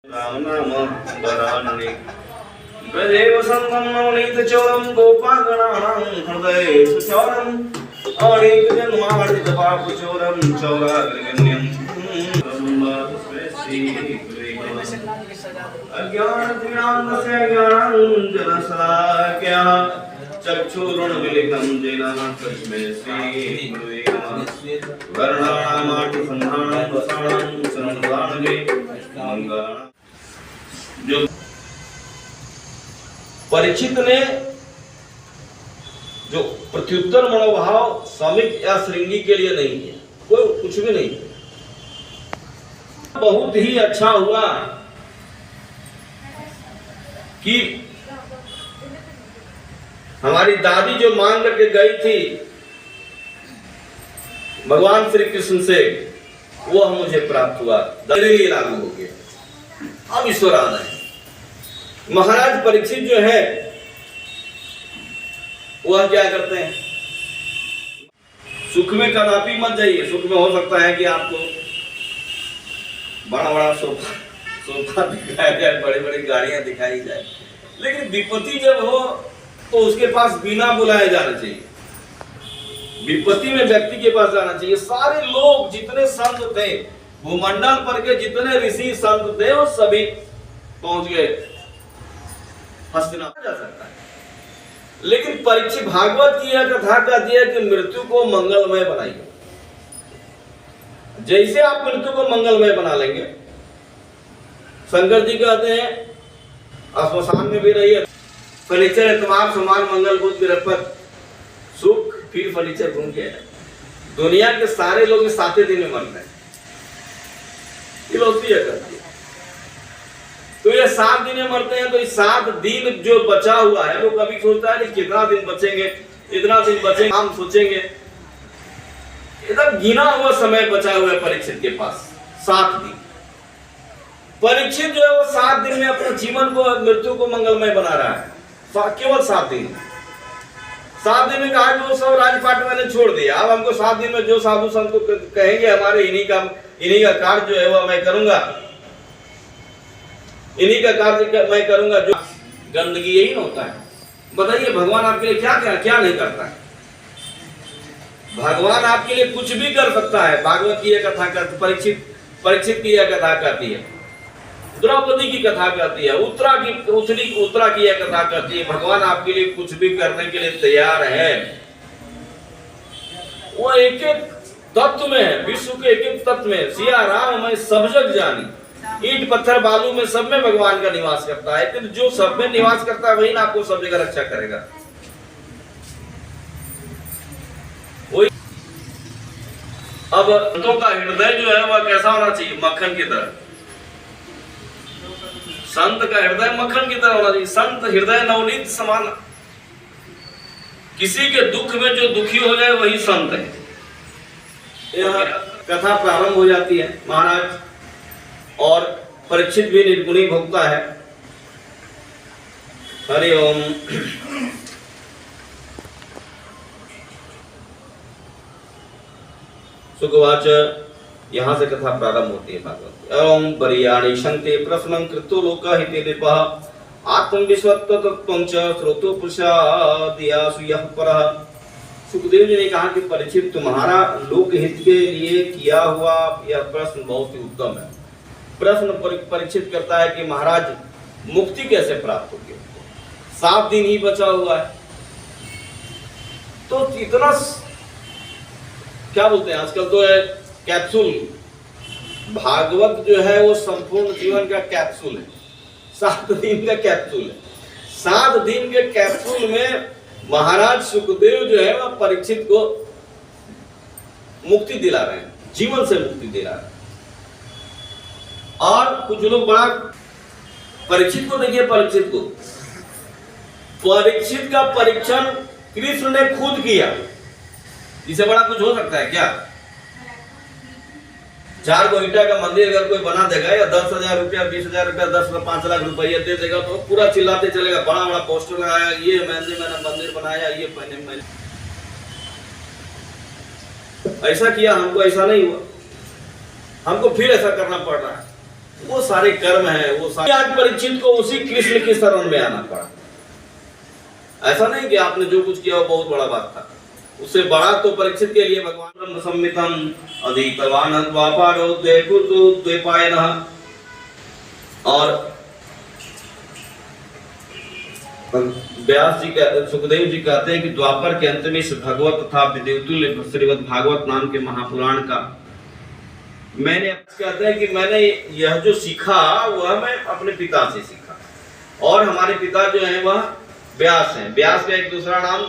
राम नाम वरान्ये ब्रजेव संतं नवनीतचोरं गोपागणानां हृदये सुचोरं अनेकजन्मार्जितपापचोरं चौराग्रगण्यं अज्ञानतिमिरान्धस्य ज्ञानाञ्जनशलाकया चक्षुरुन्मीलितं येन तस्मै श्रीगुरुवे नमः वर्णानामार्तिसन्धानं वसानं सन्धानगे मंगलम्। जो परीक्षित ने जो प्रत्युत्तर मनोभाव समित या श्रृंगी के लिए नहीं है, कोई कुछ भी नहीं है। बहुत ही अच्छा हुआ कि हमारी दादी जो मांग करके गई थी भगवान श्री कृष्ण से, वो मुझे प्राप्त हुआ, मेरे लिए लागू हो गया। अब ईश्वर आना है। महाराज परीक्षित जो है वह क्या करते हैं, सुख में कदापि मत जाइए। सुख में हो सकता है कि आपको बड़ा बड़ा सोफा दिखाया जाए, बड़ी बड़ी गाड़ियां दिखाई जाए, लेकिन विपत्ति जब हो तो उसके पास बिना बुलाए जाना चाहिए। विपत्ति में व्यक्ति के पास जाना चाहिए। सारे लोग जितने संत थे, भूमंडल पर के जितने ऋषि संत थे, वो सभी पहुंच गए हस्तिनापुर। जा सकता है, लेकिन परीक्षित भागवत की यह कथा कहती है कि मृत्यु को मंगलमय बनाइए। जैसे आप मृत्यु को मंगलमय बना लेंगे, शंकर जी कहते हैं श्मशान में भी रहिए, फर्नीचर एतवार सोमवार मंगल बुध बृहस्पति सुख, फिर फर्नीचर घूम के। दुनिया के सारे लोग 7 दिन में मरते हैं, ये होती है करती है। तो ये 7 दिन में मरते हैं, तो इस 7 दिन जो बचा हुआ है, वो कभी सोचता है कितना दिन बचेंगे, इतना दिन बचेंगे, हम सोचेंगे एकदम गिना हुआ समय बचा हुआ है परीक्षित के पास, 7 दिन। परीक्षित जो है वो 7 दिन में अपने जीवन को, मृत्यु को मंगलमय बना रहा है, केवल 7 दिन। 7 दिन में कहा कि वो सब राजपाट मैंने छोड़ दिया, अब हमको 7 दिन में जो साधु संत को कहेंगे हमारे इन्हीं का कार्य जो है वो मैं करूंगा, इन्हीं का कार्य मैं करूंगा। जो गंदगी यही होता है। बताइए भगवान आपके लिए क्या नहीं करता है। भगवान आपके लिए कुछ भी कर सकता है। भागवत की यह कथा कहती, परीक्षित की यह कथा कहती है, द्रौपदी की कथा कहती है, उत्तरा की यह कथा कहती है। भगवान आपके लिए कुछ भी करने के लिए तैयार है। वो एक एक तत्व में है, विश्व के एक एक तत्व में। सिया राम मैं सब जग जानी, ईंट पत्थर बालू में सब में भगवान का निवास करता है। लेकिन जो सब में निवास करता है वही ना आपको सब जगह रक्षा करेगा। वही अब संतों का हृदय जो है वह कैसा होना चाहिए, मक्खन की तरह। संत का हृदय मक्खन की तरह होना चाहिए। संत हृदय नवनीत समान। किसी के दुख में जो दुखी हो जाए वही संत है। यह कथा प्रारंभ हो जाती है। महाराज और परीक्षित भी निर्गुणी भोगता है। हरि ओम। सुखवाच, यहाँ से कथा प्रारंभ होती है भागवत। ओम परियाणि शंते प्रश्नं कृतो लोकहिते नृपः आत्मविश्वत्वं च श्रोतो पुरुषादियासु यः परः। सुखदेव जी ने कहा कि परीक्षित, तुम्हारा लोकहित के लिए किया हुआ यह प्रश्न बहुत ही उत्तम है। प्रश्न परीक्षित करता है कि महाराज मुक्ति कैसे प्राप्त होगी, 7 दिन ही बचा हुआ है। तो इतना क्या बोलते हैं आजकल तो है कैप्सूल। भागवत जो है वो संपूर्ण जीवन का कैप्सूल है, 7 दिन का कैप्सूल है। 7 दिन के कैप्सूल में महाराज सुखदेव जो है वह परीक्षित को मुक्ति दिला रहे हैं, जीवन से मुक्ति दिला रहे हैं। और कुछ लोग बड़ा परीक्षित को देखिए, परीक्षित का परीक्षण कृष्ण ने खुद किया। इससे बड़ा कुछ हो सकता है क्या? 4 गो ईंटा का मंदिर अगर कोई बना देगा या 10,000 रुपया, 20,000 रुपया, 5 लाख रुपया दे देगा तो पूरा चिल्लाते चलेगा, बड़ा बड़ा पोस्टर लगाया, ये मैंने मंदिर बनाया, ये मैंने ऐसा किया, हमको ऐसा नहीं हुआ, हमको फिर ऐसा करना पड़ रहा है। वो सारे कर्म है, वो सारे आज परीक्षित को उसी कृष्ण की शरण में आना पड़ा। ऐसा नहीं कि आपने जो कुछ किया वो बहुत बड़ा बात था, उससे बड़ा तो परीक्षित के लिए भगवान ब्रह्म संहितम अधिकवान द्वापारो द्वैकुर्तो द्वैपायनः। और व्यास जी सुखदेव जी कहते हैं कि द्वापर के अंत में इस भगवत तथा विदेवतुल्य श्रीमद् भागवत नाम के महापुराण का मैंने कहते हैं कि मैंने यह जो सीखा वह मैं अपने पिता से सीखा, और हमारे पिता जो है वह व्यास हैं। व्यास का एक दूसरा नाम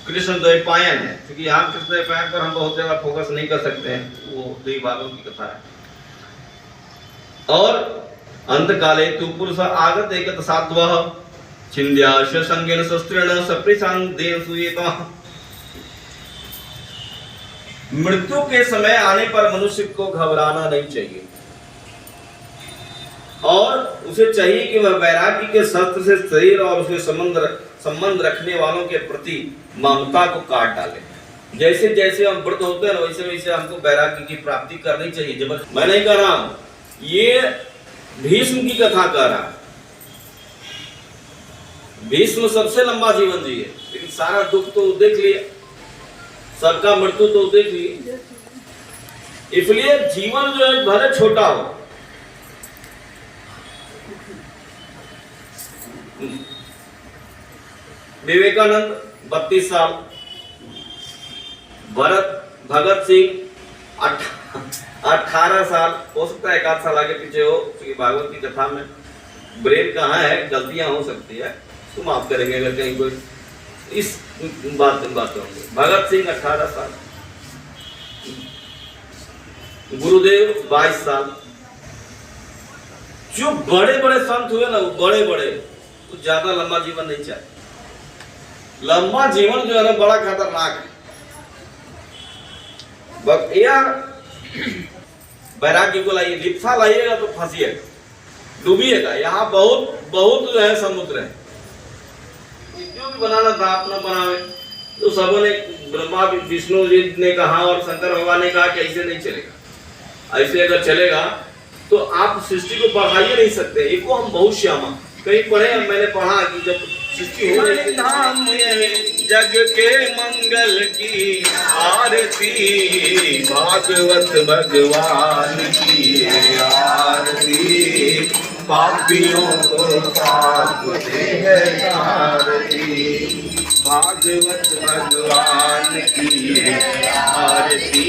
कृष्ण द्वैपायन है, क्योंकि यहाँ कृष्ण द्वैपायन पर हम बहुत ज्यादा फोकस नहीं कर सकते हैं, वो दुई भागों की कथा है। और अंत काले तु पुरुष आगत एकत सात्वः छिन्द्याश संगेन शस्त्रेण सप्रिसान्देन सुयेता। मृत्यु के समय आने पर मनुष्य को घबराना नहीं चाहिए, और उसे चाहिए कि वह वैराग्य के शस्त्र से शरीर और उसके संबंध रखने वालों के प्रति ममता को काट डाले। जैसे जैसे हम वृद्ध होते हैं वैसे वैसे हमको वैराग्य की प्राप्ति करनी चाहिए। जब मैं नहीं कह रहा हूं, ये भीष्म की कथा कह रहा है। भीष्म सबसे लंबा जीवन जिए, लेकिन सारा दुख तो देख लिया, सबका मृत्यु तो देख लिया। इसलिए जीवन जो है भले छोटा हो, विवेकानंद 32 साल, भगत सिंह 18 साल, हो सकता है 1 साल आगे पीछे हो, क्योंकि भागवत की कथा में ब्रेन कहाँ है, गलतियां हो सकती है, तो माफ करेंगे अगर कहीं कोई इस बात होंगे। भगत सिंह 18 साल, गुरुदेव 22 साल। जो बड़े बड़े संत हुए ना, वो बड़े बड़े तो ज्यादा लंबा जीवन नहीं चाहते। लंबा जीवन जो है ना बड़ा खतरनाक है। वैराग्य को लाइए, लिप्सा लाइएगा तो फंसिएगा, डूबिएगा। यहाँ बहुत बहुत जो है समुद्र है। जो भी बनाना था अपना बनावे, तो सबों ने, ब्रह्मा विष्णु जी ने कहा और शंकर भगवान ने कहा कि ऐसे नहीं चलेगा। ऐसे अगर चलेगा तो आप सृष्टि को बढ़ाइए नहीं सकते। एको हम बहुत श्यामा कहीं पढ़े, मैंने पढ़ा कि जब सृष्टि हो रही नाम जग के मंगल की आरती, भागवत भगवान की आरती, पापियों को पाप से है आरती, भागवत भगवान की आरती,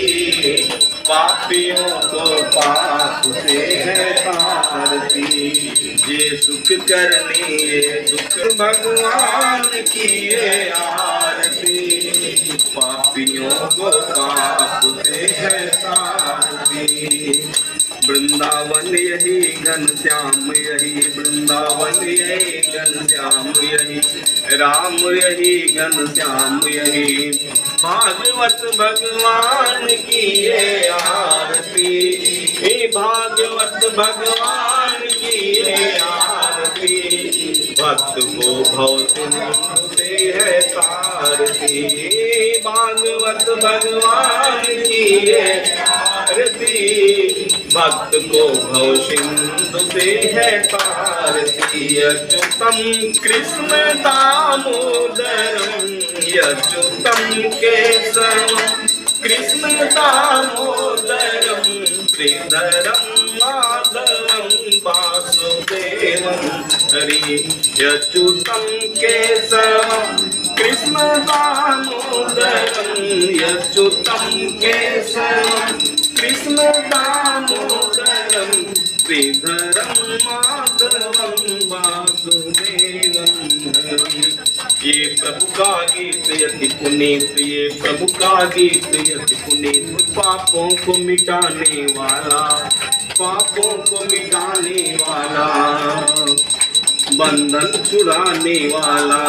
पापियों को पाप से है आरती, ये सुख करनी ये दुख भगवान की ये आरती, पापियों को पाप से है आरती। वृंदावन यही घनश्याम यही, वृंदावन यही घनश्याम यही, राम यही घनश्याम यही, भागवत भगवान की ये आरती, भागवत भगवान की ये आरती, भक्त को भव से है तारती, भागवत भगवान की ये आरती, भक्त को भव सिंधु से है तारती, अच्युतम कृष्ण दामोदरम, अच्युतम केशवम कृष्ण दामोदरम, श्रीधरम माधवम वासुदेवम हरि, अच्युतम केशवम कृष्ण दामोदरम, अच्युतम केशवम कृष्ण दामोदरम, श्रीधरम माधवम वासुदेवम हरि। ये प्रभु का गीत यति पुनीत, ये प्रभु का गीत यति पुनीत, पापों को मिटाने वाला, पापों को मिटाने वाला, बंधन छुड़ाने वाला,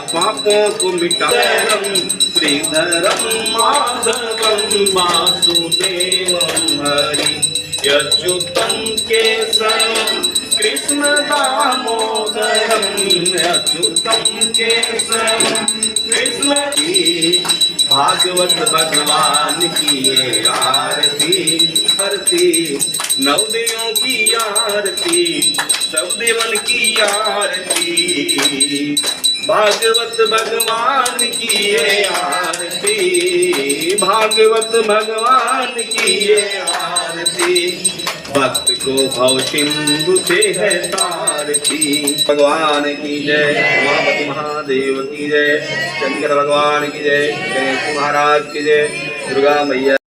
पापों को मिटाने, श्रीधरम माधवम वासुदेवम हरि, अच्युतम केशवम कृष्ण दामोदरम, अच्युतम केशवम कृष्ण की, भागवत भगवान की ये आरती, आरती नवदियों की आरती सब देवन की आरती भागवत भगवान की ये आरती भागवत भगवान की ये आरती भक्त को भव सिंधु से है तारती भगवान की जय उमापति महादेव की जय शंकर भगवान की जय गणेश महाराज की जय दुर्गा मैया